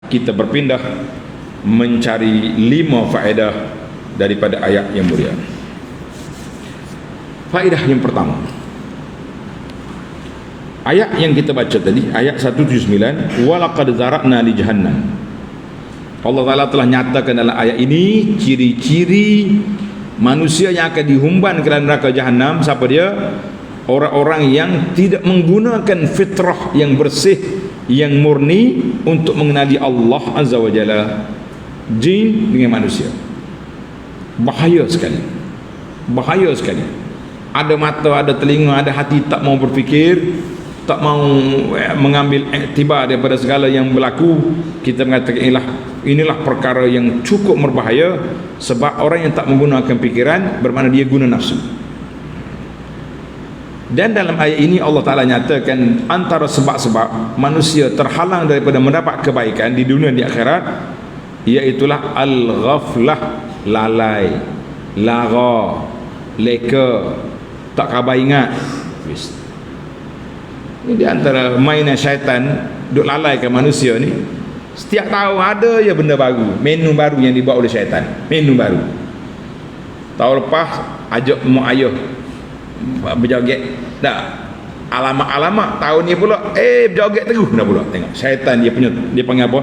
kita berpindah mencari 5 faedah daripada ayat yang mulia. Faedah yang pertama, ayat yang kita baca tadi, ayat 179, walaqad zara'na li jahannam. Allah Ta'ala telah nyatakan dalam ayat ini ciri-ciri manusia yang akan dihumban ke dalam neraka jahanam. Siapa dia? Orang-orang yang tidak menggunakan fitrah yang bersih, yang murni untuk mengenali Allah Azza wa Jalla. Jin dengan manusia, bahaya sekali, bahaya sekali. Ada mata, ada telinga, ada hati, tak mau berfikir, tak mau mengambil iktibar daripada segala yang berlaku. Kita mengatakan inilah perkara yang cukup berbahaya, sebab orang yang tak menggunakan fikiran bermakna dia guna nafsu. Dan dalam ayat ini Allah Ta'ala nyatakan antara sebab-sebab manusia terhalang daripada mendapat kebaikan di dunia di akhirat, iaitulah al-ghaflah, lalai, lara, leka, tak khabar ingat. Ini di antara mainan syaitan duk lalaikan manusia ni. Setiap tahun ada je benda baru, menu baru yang dibuat oleh syaitan, menu baru. Tahun lepas ajak mak ayah berjoget dah, alamat-alamat tahun ni pula berjoget terus dah pula. Tengok syaitan dia punya, dia panggil apa,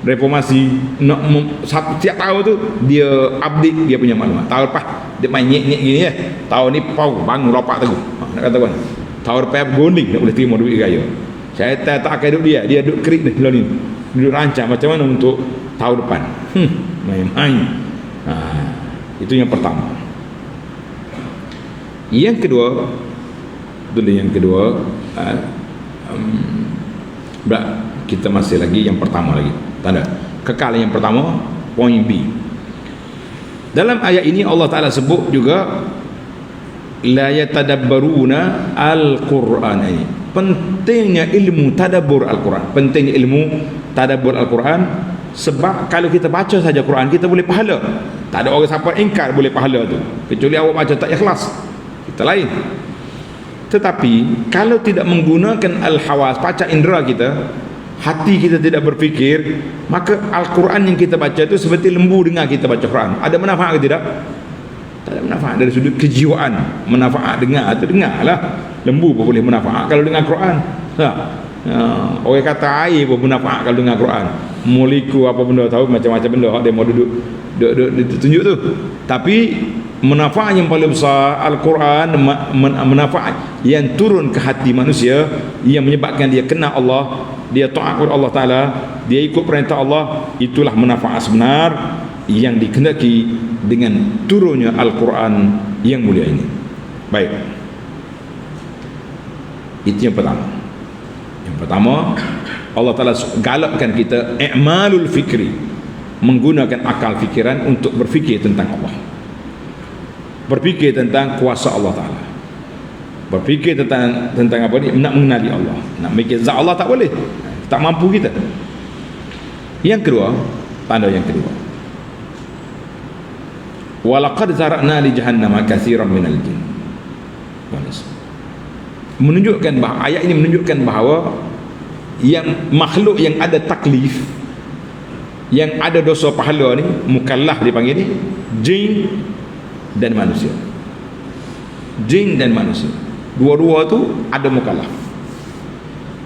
reformasi nak setiap tahun tu dia update dia punya maklumat. Tahun lepas dia main nyek-nyek gini ya, tahun ni pau bangun lopak terus. Nak kata kan tahun lepas bergunding nak boleh terima duit gaya. Syaitan tak akan duduk dia duduk kerik ni ni, duduk rancang macam mana untuk tahun depan. Main-main. Itu yang pertama. Yang kedua, kita masih lagi yang pertama lagi. Tanda kekal yang pertama, poin B. Dalam ayat ini Allah Ta'ala sebut juga la yatadabbaruna al-Quran. Ini pentingnya ilmu tadabbur Al-Quran, pentingnya ilmu tadabbur Al-Quran. Sebab kalau kita baca saja Quran, kita boleh pahala. Tak ada orang siapa ingkar boleh pahala tu, kecuali awak baca tak ikhlas, kita lain. Tetapi kalau tidak menggunakan al-hawas, panca indera kita, hati kita tidak berfikir, maka Al-Quran yang kita baca itu seperti lembu dengar kita baca Quran. Ada manfaat ke tidak? Tak ada manfaat dari sudut kejiwaan. Manfaat dengar itu dengarlah. Lembu pun boleh manfaat kalau dengar Quran. Orang kata air pun manfaat kalau dengar Quran. Molekul apa benda tahu, macam-macam benda dia mau duduk tunjuk tu. Tapi manfaat yang paling besar Al-Quran, manfaat yang turun ke hati manusia, yang menyebabkan dia kenal Allah, dia taat kepada Allah Ta'ala, dia ikut perintah Allah. Itulah manfaat sebenar yang dikehendaki dengan turunnya Al-Quran yang mulia ini. Baik, itu yang pertama. Yang pertama, Allah Ta'ala galakkan kita i'malul fikri, menggunakan akal fikiran untuk berfikir tentang Allah, berfikir tentang kuasa Allah Ta'ala, berfikir tentang apa ni, nak mengenali Allah. Nak mikir zat Allah tak boleh, tak mampu kita. Yang kedua, tanda yang kedua, walaqad zara'na li jahannama katsiran minal jin. Menunjukkan bahawa ayat ini menunjukkan bahawa yang makhluk yang ada taklif, yang ada dosa pahala ni, mukallaf dipanggil ni, jin dan manusia. Jin dan manusia, dua-dua tu ada mukallaf.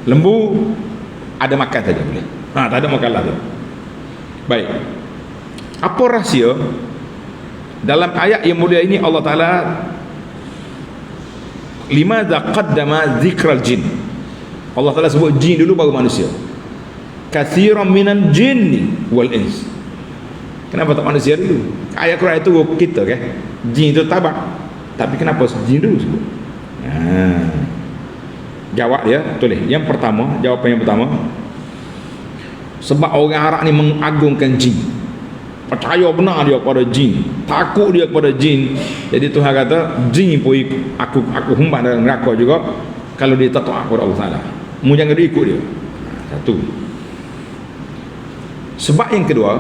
Lembu ada makan saja boleh, tak ada mukallaf tu. Baik, apa rahsia dalam ayat yang mulia ini? Allah Ta'ala limadha qaddama zikral jin. Allah Ta'ala sebut jin dulu baru manusia. Katsiran minal jinni wal ins. Kenapa tak manusia dulu? Ayat Quran itu kita kan, jin itu tabak, tapi kenapa jin dulu sebut? Jawab dia tulis. Yang pertama, jawapan yang pertama, sebab orang Arab ni mengagungkan jin, percaya benar dia kepada jin, takut dia kepada jin. Jadi Tuhan kata jin pun aku humban dalam neraka juga kalau dia tak taat kepada Allah Ta'ala. Mu jangan ikut dia. Satu. Sebab yang kedua,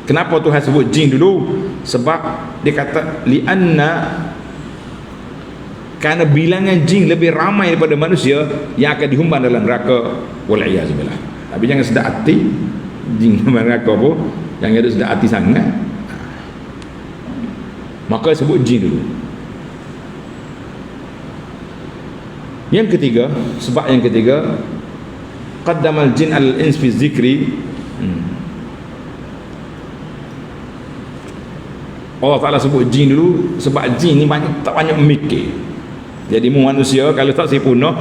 kenapa Tuhan sebut jin dulu? Sebab dia kata li'anna Kerana bilangan jin lebih ramai daripada manusia yang akan dihumban dalam neraka, wal'iyazubillah. Tapi jangan sedap hati jin dalam neraka pun, jangan ada sedap hati sangat. Maka sebut jin dulu. Yang ketiga, sebab yang ketiga, qaddamal jin al-ins fi zikri. Allah Ta'ala sebut jin dulu sebab jin ni tak banyak memikir. Jadi manusia kalau tak sempurna,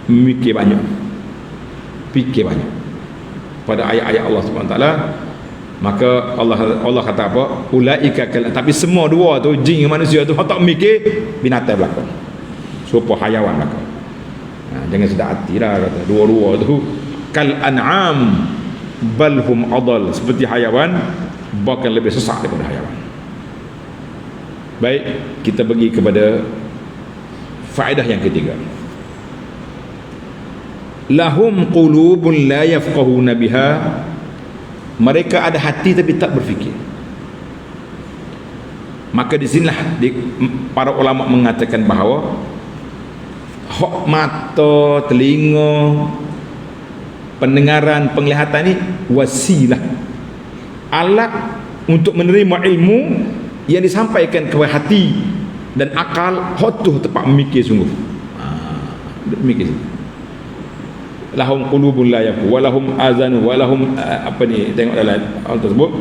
mikir banyak, fikir banyak pada ayat-ayat Allah Subhanahu Wa Taala. Maka Allah kata apa? Ulaika kal, tapi semua dua tu, jin dan manusia tu, hak tak mikir, binatang belakang, serupa hayawan belakang. Jangan sedap hati lah kata dua-dua tu kal an'am balhum adal, seperti hayawan, bahkan lebih sesat daripada hayawan. Baik, kita pergi kepada faedah yang ketiga. Lahum qulubun la yafqahuna biha, mereka ada hati tapi tak berfikir. Maka di sinilah para ulama mengatakan bahawa hak mata, telinga, pendengaran, penglihatan ni wasilah, alat untuk menerima ilmu yang disampaikan kepada hati dan akal. Hak tu tempat memikir sungguh. Mikir. Lahum qulubun la yafqahuna wa lahum azan wa lahum apa ni, tengok dalam ayat tersebut,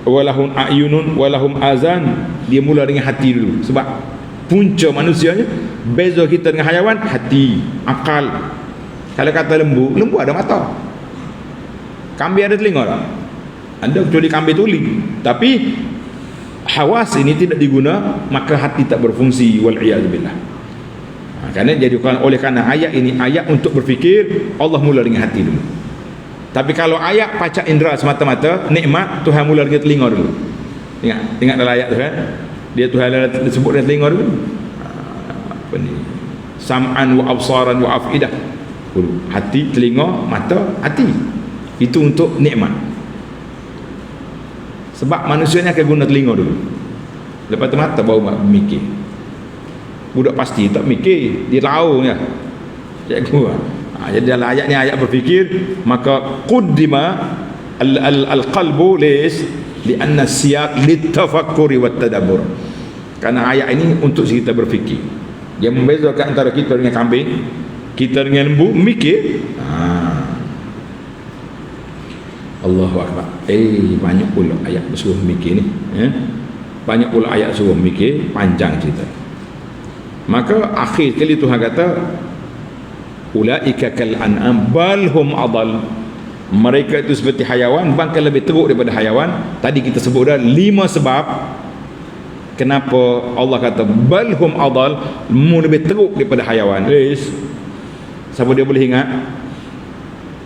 wa lahum ayunun wa lahum azan. Dia mula dengan hati dulu, sebab punca manusianya, beza kita dengan hayawan, hati, akal. Kalau kata lembu ada mata. Kambing ada telinga tak? Ada, kecuali kambing tuli. Tapi hawas ini tidak diguna, maka hati tak berfungsi, wal'iyazubillah. Kerana oleh kerana ayat ini ayat untuk berfikir, Allah mula dengan hati dulu. Tapi kalau ayat pacak indera semata-mata, nikmat, Tuhan mula dengan telinga dulu. Ingat dalam ayat tu kan, dia Tuhan disebut dengan telinga dulu. Apa ni, sam'an wa absaran wa afidah. Hati, telinga, mata, hati. Itu untuk nikmat. Sebab manusia ni akan guna telinga dulu, lepas tu mata baru mikir. Budak pasti tak mikir, dia tahu ya, cikgu. Jadi dalam ayat ni ayat berfikir, maka quddima al-qalbu li'anna siyaq litafakkuri wat tadabbur. Karena ayat ini untuk kita berfikir. Yang membezakan antara kita dengan kambing, kita dengan lembu, mikir. Allahu Akbar. Banyak pula ayat suruh mikir ni, banyak pula ayat suruh mikir, panjang cerita. Maka akhir kali Tuhan kata ulaika kal an'am bal hum adal, mereka itu seperti hayawan, bahkan lebih teruk daripada hayawan. Tadi kita sebut dah 5 sebab kenapa Allah kata bal hum adal, lebih teruk daripada hayawan. Siapa dia boleh ingat?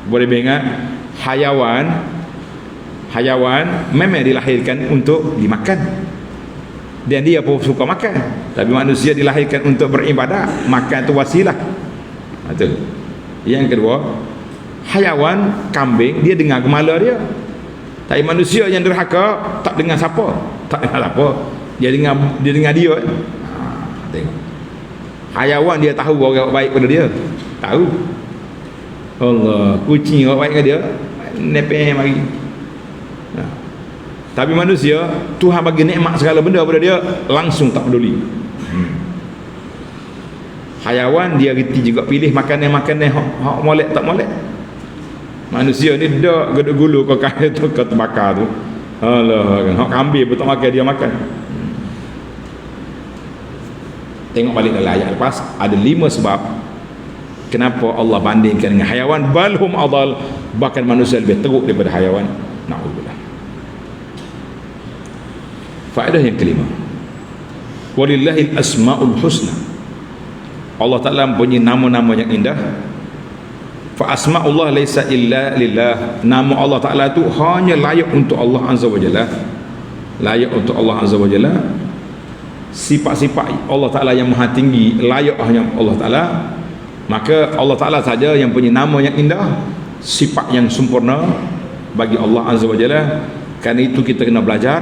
Boleh ingat? Hayawan memang dilahirkan untuk dimakan, dan dia pun suka makan. Tapi manusia dilahirkan untuk beribadah, makan tu wasilah. Betul. Yang kedua, hayawan, kambing, dia dengar gemala dia. Tapi manusia yang derhaka tak dengar siapa, tak dengar apa, dia dengar dia. Tengok, hayawan dia tahu orang baik pada dia, tahu. Allah, kucing orang baik pada dia, nepeng mari. Tapi manusia, Tuhan bagi nikmat segala benda pada dia, langsung tak peduli. Hayawan dia reti juga pilih makanan hak molek tak molek. Manusia ni dak geduk gulu kau kaya tu kau terbakar tu. Alah, hak kambing pun tak makan, dia makan. Tengok balik dalam ayat lepas, ada 5 sebab kenapa Allah bandingkan dengan hayawan, balhum adal, bahkan manusia lebih teruk daripada hayawan. Na'udzubillah. Faedah yang kelima, walillahil asma'ul husna, Allah Ta'ala mempunyai nama-nama yang indah. Fa asma'ullah laysa illa lillah, nama Allah Ta'ala itu hanya layak untuk Allah Azza wa Jalla, layak untuk Allah Azza wa Jalla. Sifat-sifat Allah Ta'ala yang maha tinggi layak hanya Allah Ta'ala. Maka Allah Ta'ala saja yang punya nama yang indah, sifat yang sempurna bagi Allah Azza wa Jalla. Kerana itu kita kena belajar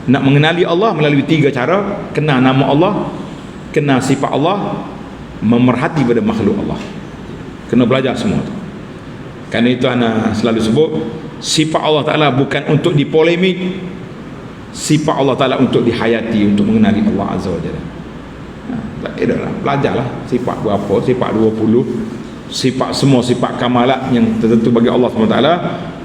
nak mengenali Allah melalui 3 cara. Kenal nama Allah, kenal sifat Allah, memerhati pada makhluk Allah. Kena belajar semua tu. Kerana itu ana selalu sebut, sifat Allah Ta'ala bukan untuk dipolemik, sifat Allah Ta'ala untuk dihayati, untuk mengenali Allah Azza wa Jalla. Tak kira lah, belajarlah sifat berapa, sifat 20, sifat semua sifat kamalat yang tertentu bagi Allah SWT,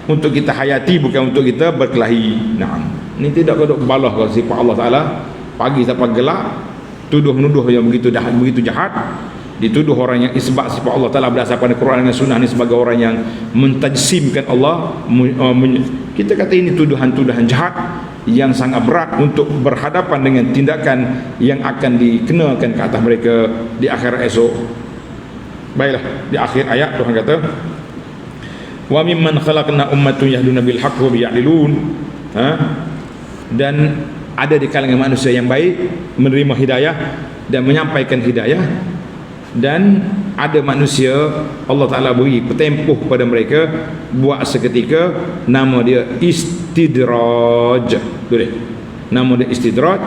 untuk kita hayati, bukan untuk kita berkelahi. Naam. Ini tidak kena balah kalau sifat Allah Ta'ala pagi sampai gelap, tuduh-menuduh yang begitu jahat, dituduh orang yang isbat sifat Allah Ta'ala berdasarkan Quran dan Sunnah ni sebagai orang yang mentajsimkan Allah. Kita kata ini tuduhan-tuduhan jahat yang sangat berat untuk berhadapan dengan tindakan yang akan dikenakan ke atas mereka di akhirat esok. Baiklah, di akhir ayat Tuhan kata, wa mimman khalaqna ummatun yahduna bil haqqi wa ya'dilun. Dan ada di kalangan manusia yang baik, menerima hidayah dan menyampaikan hidayah, dan ada manusia Allah Ta'ala beri petempuh pada mereka buat seketika, nama dia istidraj. Betul tak? Nama dia istidraj.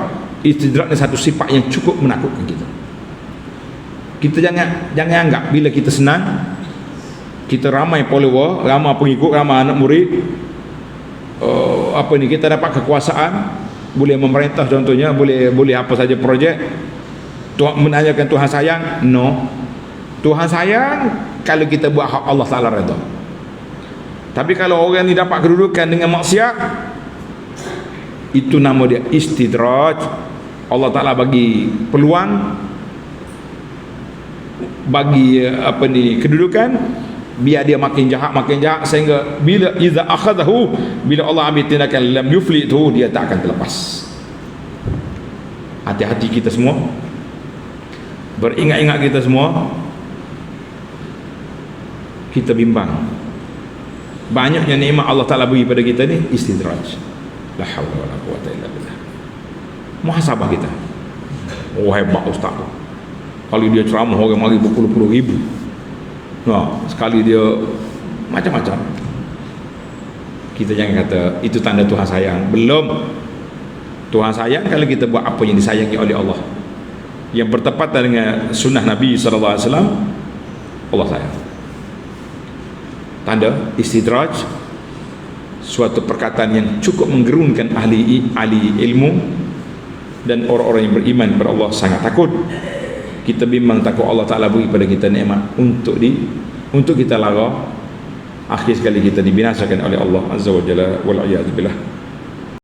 Istidraj ni satu sifat yang cukup menakutkan kita. Kita jangan anggap bila kita senang, kita ramai follower, ramai pengikut, ramai anak murid, kita dapat kekuasaan, boleh memerintah contohnya, boleh apa saja projek, Tuhan menanyakan Tuhan sayang. No, Tuhan sayang kalau kita buat hak Allah Ta'ala redha. Tapi kalau orang ni dapat kedudukan dengan maksiat, itu nama dia istidraj. Allah Ta'ala bagi peluang, bagi kedudukan, biar dia makin jahat sehingga bila iza akhadahu, bila Allah ambil tindakan lam yuflitu, dia tak akan terlepas. Hati-hati kita semua, beringat-ingat kita semua, kita bimbang. Banyaknya nikmat Allah Ta'ala beri pada kita ni istidraj. La haula wala quwata illa billah. Muhasabah kita. Oh, hebat ustaz. Kali dia ceramah orang mari berpuluh-puluh ribu. Sekali dia macam-macam. Kita jangan kata itu tanda Tuhan sayang. Belum. Tuhan sayang kalau kita buat apa yang disayangi oleh Allah, yang bertepatan dengan sunnah Nabi SAW. Allah sayang. Tanda istidraj, suatu perkataan yang cukup menggerunkan ahli ilmu dan orang-orang yang beriman kepada Allah sangat takut. Kita bimbang takut Allah Ta'ala beri pada kita nikmat untuk kita lara, akhir sekali kita dibinasakan oleh Allah Azza wa Jalla, wal a'yadu billah.